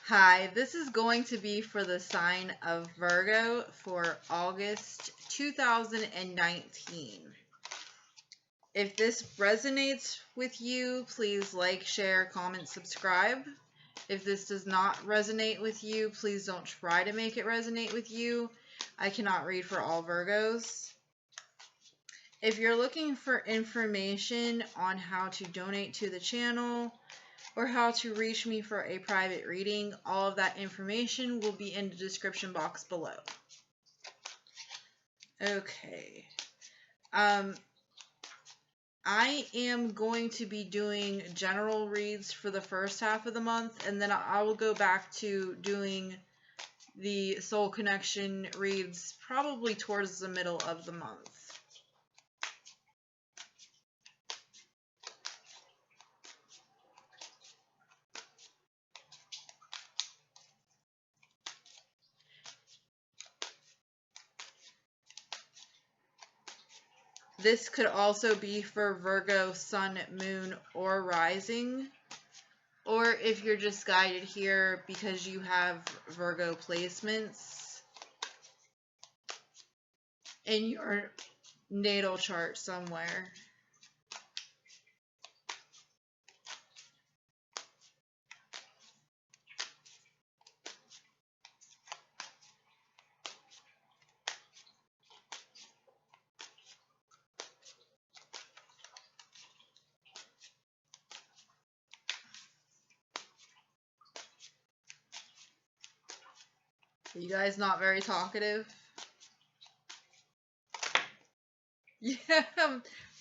Hi, this is going to be for the sign of Virgo for August 2019. If this resonates with you, please like, share, comment, subscribe. If this does not resonate with you, please don't try to make it resonate with you. I cannot read for all Virgos. If you're looking for information on how to donate to the channel, or how to reach me for a private reading, all of that information will be in the description box below. Okay. I am going to be doing general reads for the first half of the month, and then I will go back to doing the soul connection reads probably towards the middle of the month. This could also be for Virgo, Sun, Moon, or Rising. Or if you're just guided here because you have Virgo placements in your natal chart somewhere. Are you guys not very talkative? Yeah,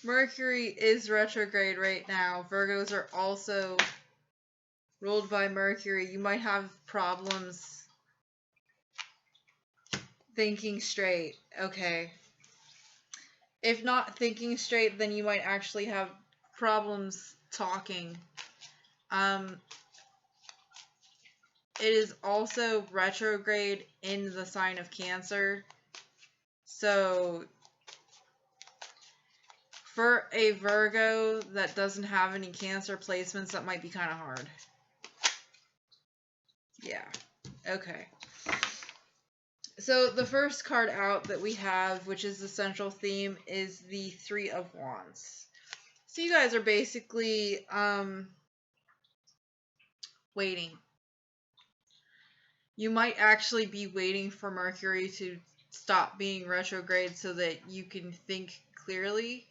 Mercury is retrograde right now. Virgos are also ruled by Mercury. You might have problems thinking straight. Okay. If not thinking straight, then you might actually have problems talking. It is also retrograde in the sign of Cancer. So for a Virgo that doesn't have any Cancer placements, that might be kind of hard. Yeah. Okay. So the first card out that we have, which is the central theme, is the Three of Wands. So you guys are basically waiting. You might actually be waiting for Mercury to stop being retrograde so that you can think clearly.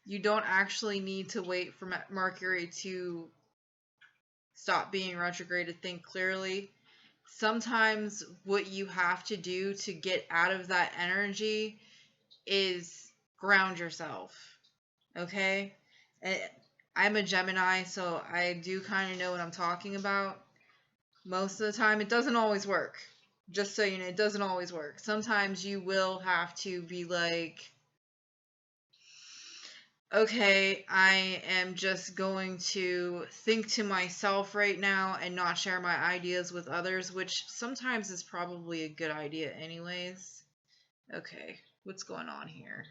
You don't actually need to wait for Mercury to stop being retrograde to think clearly. Sometimes what you have to do to get out of that energy is ground yourself. Okay? I'm a Gemini, so I do kind of know what I'm talking about. Most of the time, it doesn't always work. Just so you know, it doesn't always work. Sometimes you will have to be like, okay, I am just going to think to myself right now and not share my ideas with others, which sometimes is probably a good idea anyways. Okay, what's going on here?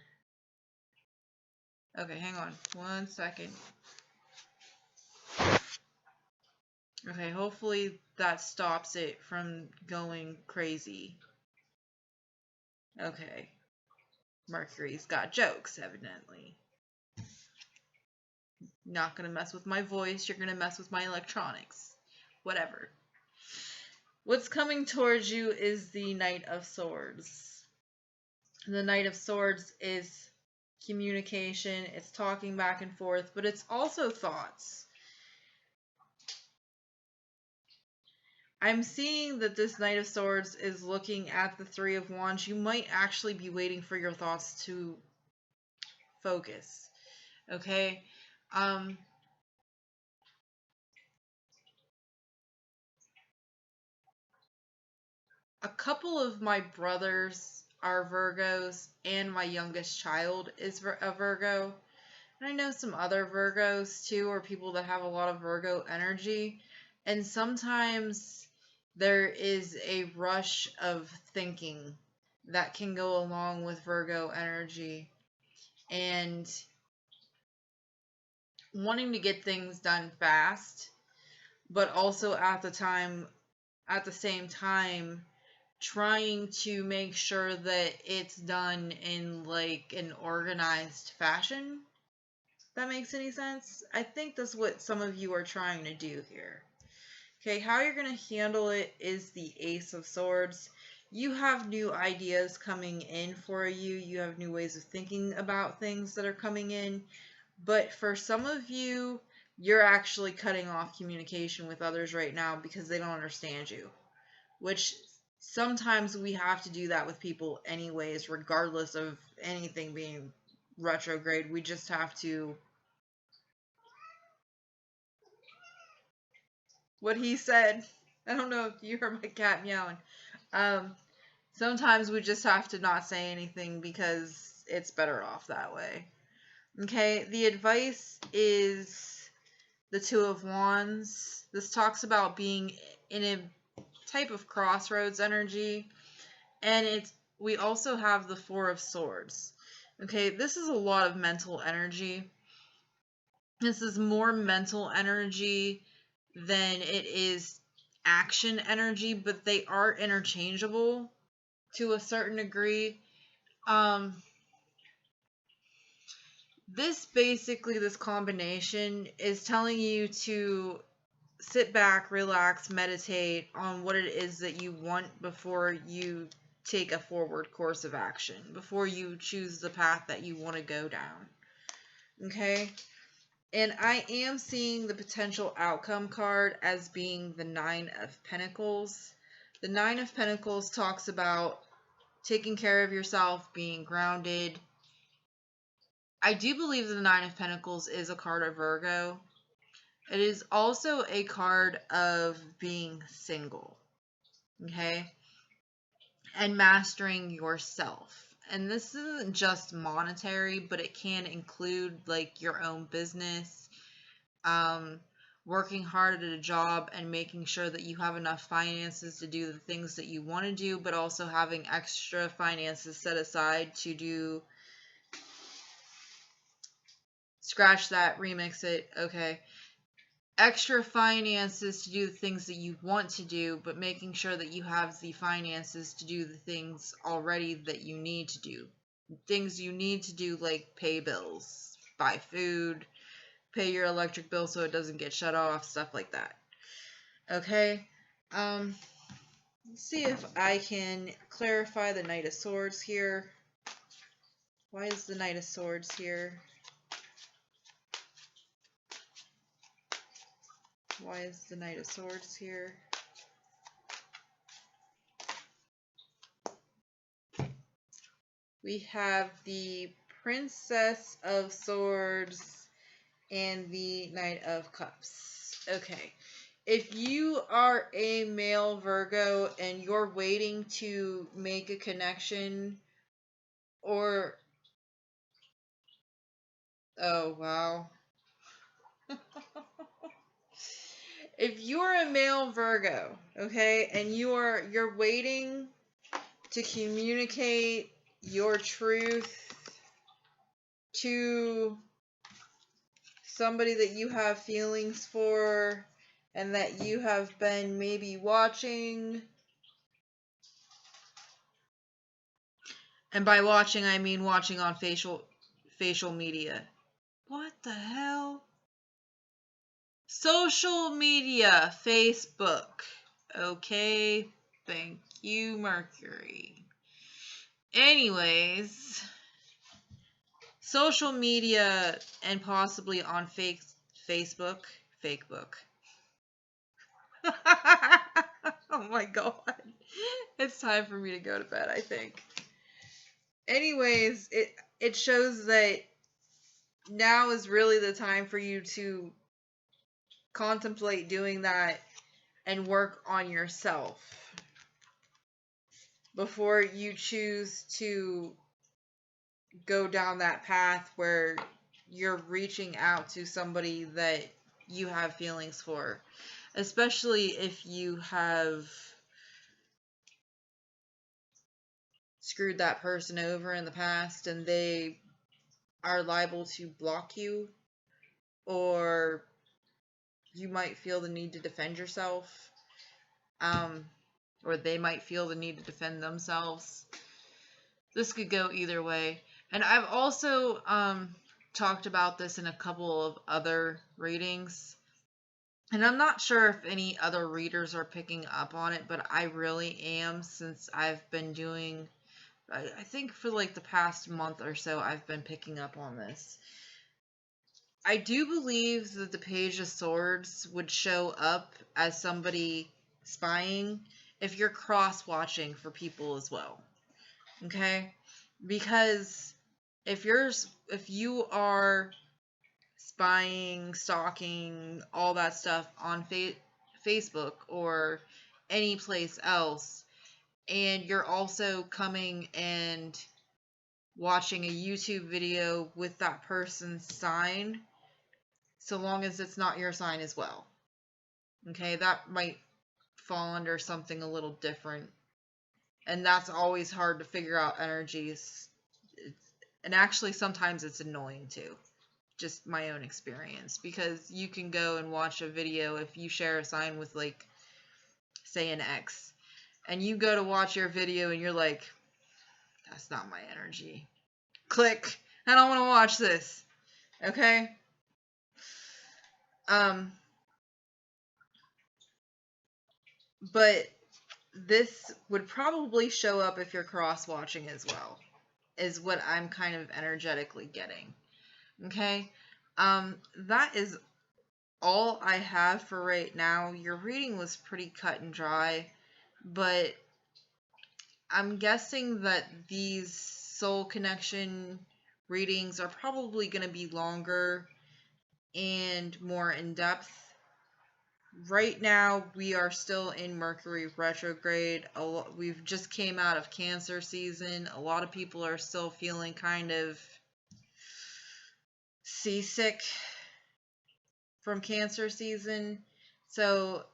Okay, hang on 1 second. Okay, hopefully that stops it from going crazy. Okay. Mercury's got jokes, evidently. Not gonna mess with my voice, you're gonna mess with my electronics. Whatever. What's coming towards you is the Knight of Swords. The Knight of Swords is communication, it's talking back and forth, but it's also thoughts. I'm seeing that this Knight of Swords is looking at the Three of Wands. You might actually be waiting for your thoughts to focus. Okay? A couple of my brothers are Virgos, and my youngest child is a Virgo. And I know some other Virgos too, or people that have a lot of Virgo energy. And sometimes there is a rush of thinking that can go along with Virgo energy. And wanting to get things done fast. but also at the same time, trying to make sure that it's done in like an organized fashion. If that makes any sense? I think that's what some of you are trying to do here. Okay, how you're going to handle it is the Ace of Swords. You have new ideas coming in for you. You have new ways of thinking about things that are coming in. But for some of you, you're actually cutting off communication with others right now because they don't understand you. Which sometimes we have to do that with people anyways, regardless of anything being retrograde. We just have to... What he said. I don't know if you heard my cat meowing. Sometimes we just have to not say anything because it's better off that way. Okay, the advice is the Two of Wands. This talks about being in a type of crossroads energy. And we also have the Four of Swords. Okay, this is a lot of mental energy. This is more mental energy than it is action energy, but they are interchangeable to a certain degree. This combination is telling you to sit back, relax, meditate on what it is that you want before you take a forward course of action, before you choose the path that you want to go down. Okay? And I am seeing the potential outcome card as being the Nine of Pentacles. The Nine of Pentacles talks about taking care of yourself, being grounded. I do believe the Nine of Pentacles is a card of Virgo. It is also a card of being single, okay? And mastering yourself. And this isn't just monetary, but it can include like your own business, working hard at a job and making sure that you have enough finances to do the things that you want to do, but also having extra finances set aside to do... Scratch that, remix it, okay. Extra finances to do the things that you want to do, but making sure that you have the finances to do the things already that you need to do. Things you need to do, like pay bills, buy food, pay your electric bill so it doesn't get shut off, stuff like that. Okay? Let's see if I can clarify the Knight of Swords here. Why is the Knight of Swords here? Why is the Knight of Swords here? We have the Princess of Swords and the Knight of Cups. Okay. If you are a male Virgo and you're waiting to make a connection or... Oh, wow. If you're a male Virgo, okay, and you're waiting to communicate your truth to somebody that you have feelings for and that you have been maybe watching, and by watching I mean watching on facial media. What the hell? Social media, Facebook. Okay, thank you, Mercury. Anyways, social media and possibly on Facebook. Oh my god. It's time for me to go to bed, I think. Anyways, it shows that now is really the time for you to contemplate doing that and work on yourself before you choose to go down that path where you're reaching out to somebody that you have feelings for, especially if you have screwed that person over in the past and they are liable to block you or you might feel the need to defend yourself, or they might feel the need to defend themselves. This could go either way. And I've also talked about this in a couple of other readings. And I'm not sure if any other readers are picking up on it, but I really am, since I've been doing, I think for like the past month or so, I've been picking up on this. I do believe that the Page of Swords would show up as somebody spying if you're cross-watching for people as well. Okay? Because if you are spying, stalking, all that stuff on Facebook or any place else, and you're also coming and watching a YouTube video with that person's sign, so long as it's not your sign as well. Okay, that might fall under something a little different. And that's always hard to figure out energies. And actually, sometimes it's annoying too. Just my own experience. Because you can go and watch a video if you share a sign with, like, say an ex. And you go to watch your video and you're like, that's not my energy. Click. I don't want to watch this. Okay? But this would probably show up if you're cross-watching as well, is what I'm kind of energetically getting. Okay? That is all I have for right now. Your reading was pretty cut and dry, but I'm guessing that these soul connection readings are probably going to be longer and more in-depth. Right now, we are still in Mercury retrograde. We've just came out of Cancer season. A lot of people are still feeling kind of seasick from Cancer season. So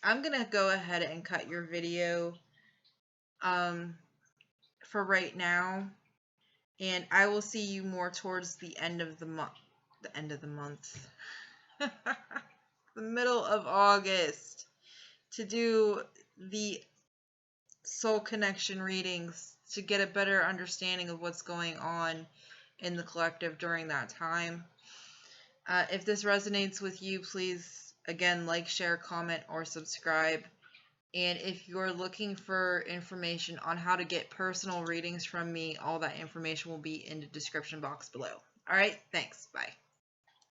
I'm going to go ahead and cut your video for right now. And I will see you more towards the end of the month. The end of the month. The middle of August, to do the soul connection readings to get a better understanding of what's going on in the collective during that time. If this resonates with you, please, again, like, share, comment, or subscribe. And if you're looking for information on how to get personal readings from me, all that information will be in the description box below. All right, thanks. Bye.